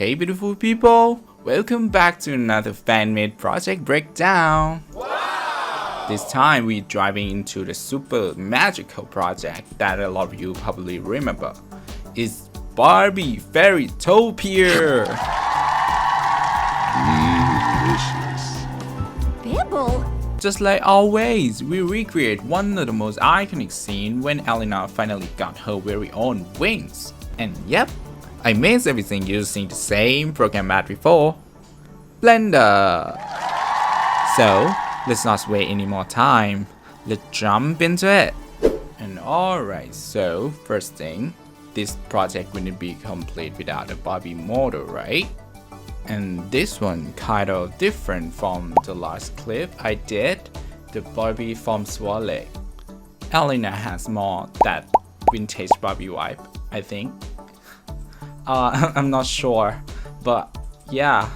Hey beautiful people, welcome back to another fan-made project breakdown. Wow! This time we're driving into the super magical project that a lot of you probably remember. It's Barbie Fairytopia. Bibble? Just like always, we recreate one of the most iconic scenes when Elena finally got her very own wings. And yep, I made everything using the same program as before, Blender. So let's not waste any more time. Let's jump into it. And alright, so first thing, this project wouldn't be complete without a Barbie model, right? And this one kind of different from the last clip I did, the Barbie from Swale. Elena has more that vintage Barbie vibe, I think. I'm not sure, but yeah,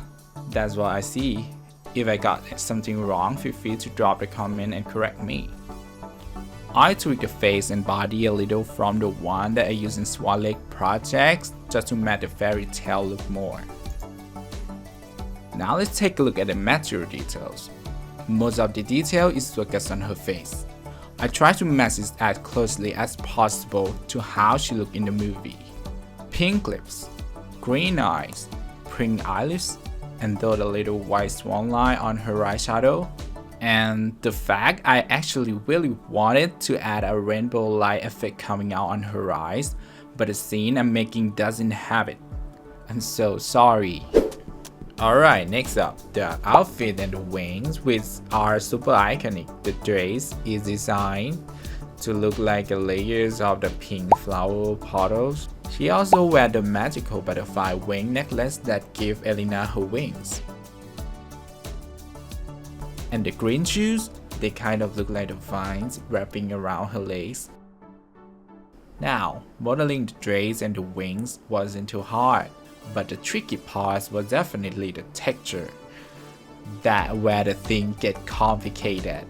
that's what I see. If I got something wrong, feel free to drop a comment and correct me. I tweaked the face and body a little from the one that I use in Swale projects just to make the fairy tale look more. Now let's take a look at the material details. Most of the detail is focused on her face. I try to match it as closely as possible to how she looked in the movie. Pink lips, green eyes, pink eyelids, and the little white swan line on her eyeshadow. And the fact I actually really wanted to add a rainbow light effect coming out on her eyes, but the scene I'm making doesn't have it. I'm so sorry. Alright, next up, the outfit and the wings, which are super iconic. The dress is designed to look like the layers of the pink flower petals. She also wears the magical butterfly wing necklace that gives Elena her wings. And the green shoes, they kind of look like the vines wrapping around her legs. Now, modeling the dress and the wings wasn't too hard, but the tricky part was definitely the texture. That's where the thing get complicated.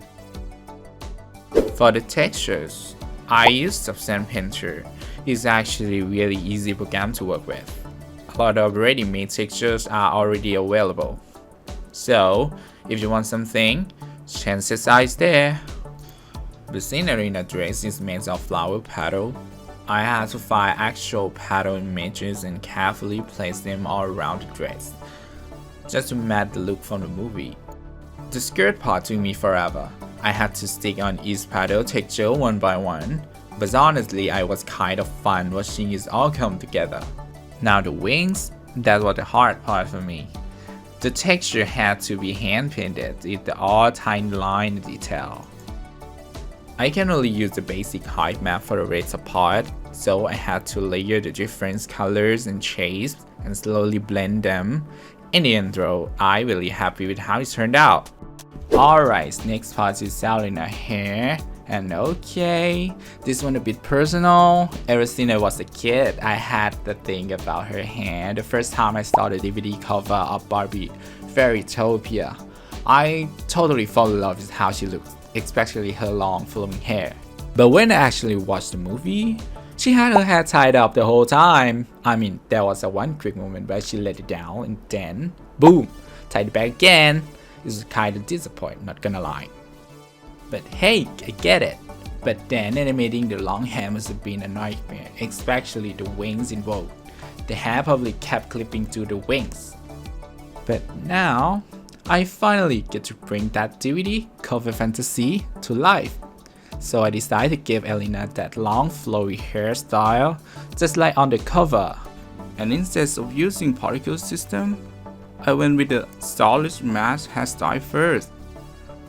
For the textures, I used Substance Painter. It's actually a really easy program to work with. A lot of ready-made textures are already available. So, if you want something, chances are it's there. The scenery in the dress is made of flower petal. I had to find actual petal images and carefully place them all around the dress, just to match the look from the movie. The skirt part took me forever. I had to stick on each petal texture one by one, but honestly I was kind of fun watching it all come together. Now the wings, that was the hard part for me. The texture had to be hand painted with the all tiny line detail. I can only use the basic height map for the rest part, so I had to layer the different colors and shapes and slowly blend them. In the end though, I'm really happy with how it turned out. Alright, next part is Elena hair. And okay, this one a bit personal. Ever since I was a kid, I had the thing about her hair. The first time I saw the DVD cover of Barbie Fairytopia, I totally fell in love with how she looked, especially her long flowing hair. But when I actually watched the movie, she had her hair tied up the whole time. I mean, there was a one quick moment where she let it down and then, boom, tied it back again. It was kind of disappointing, not gonna lie. But hey, I get it. But then animating the long hair must have been a nightmare, especially the wings involved. The hair probably kept clipping to the wings. But now, I finally get to bring that DVD cover fantasy to life. So I decided to give Elena that long flowy hairstyle, just like on the cover. And instead of using particle system, I went with the stylish matte hairstyle first,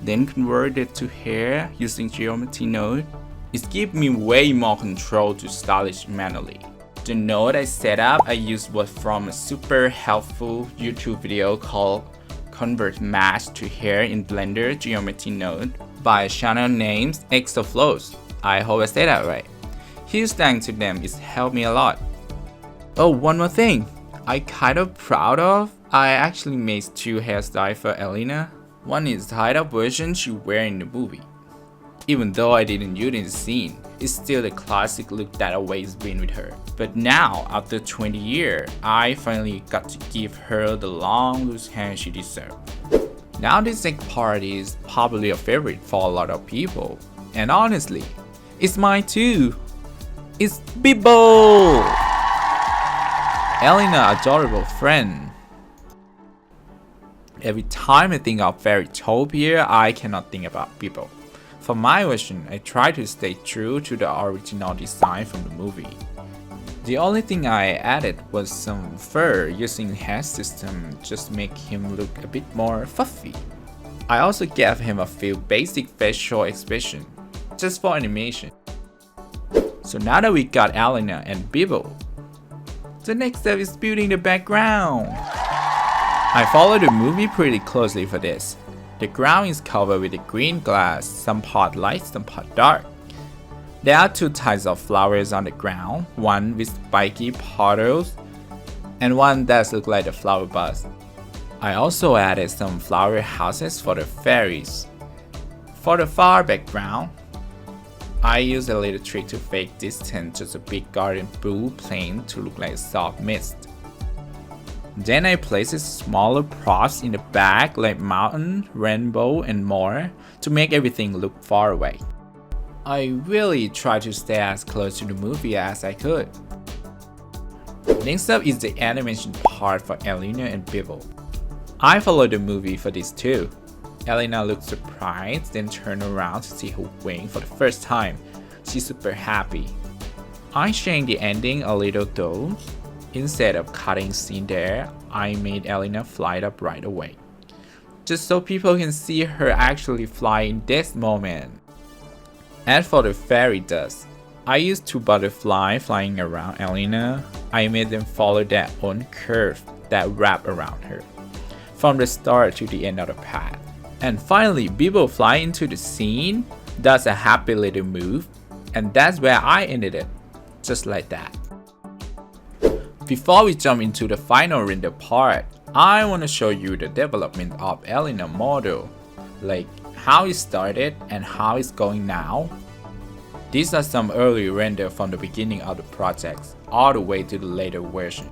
then converted it to hair using geometry node. It gives me way more control to stylish manually. The node I set up I used was from a super helpful YouTube video called Convert Matte to Hair in Blender Geometry Node by a channel named Exoflows. I hope I said that right. Huge thanks to them, it's helped me a lot. Oh, one more thing I kind of proud of. I actually made two hairstyles for Elena. One is the tied up version she wear in the movie. Even though I didn't use it in the scene, it's still the classic look that always been with her. But now, after 20 years, I finally got to give her the long loose hair she deserved. Now this next part is probably a favorite for a lot of people. And honestly, it's mine too. It's Bibble! Elena, adorable friend. Every time I think of Fairytopia, I cannot think about Bibble. For my version, I try to stay true to the original design from the movie. The only thing I added was some fur using the hair system just to make him look a bit more fluffy. I also gave him a few basic facial expressions, just for animation. So now that we got Elena and Bibble, the next step is building the background. I followed the movie pretty closely for this. The ground is covered with a green glass, some part light, some part dark. There are two types of flowers on the ground, one with spiky petals and one that looks like a flower bus. I also added some flower houses for the fairies. For the far background, I used a little trick to fake distance to the big garden blue plane to look like a soft mist. Then I placed smaller props in the back like mountain, rainbow, and more to make everything look far away. I really tried to stay as close to the movie as I could. Next up is the animation part for Elena and Bibble. I followed the movie for this too. Elena looked surprised, then turned around to see her wing for the first time. She's super happy. I changed the ending a little though. Instead of cutting scene there, I made Elena fly up right away, just so people can see her actually fly in this moment. As for the fairy dust, I used two butterflies flying around Elena. I made them follow their own curve that wrap around her, from the start to the end of the path. And finally, Bibble fly into the scene, does a happy little move, and that's where I ended it, just like that. Before we jump into the final render part, I want to show you the development of Elena model, like how it started and how it's going now. These are some early render from the beginning of the project, all the way to the later version.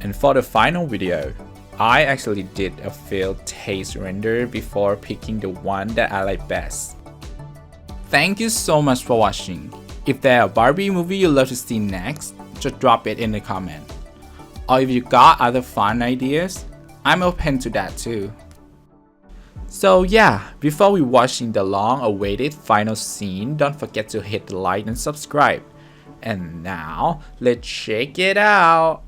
And for the final video, I actually did a field taste render before picking the one that I like best. Thank you so much for watching. If there's a Barbie movie you'd love to see next, just drop it in the comment. Or if you got other fun ideas, I'm open to that too. So yeah, before we watching the long-awaited final scene, don't forget to hit the like and subscribe. And now, let's check it out!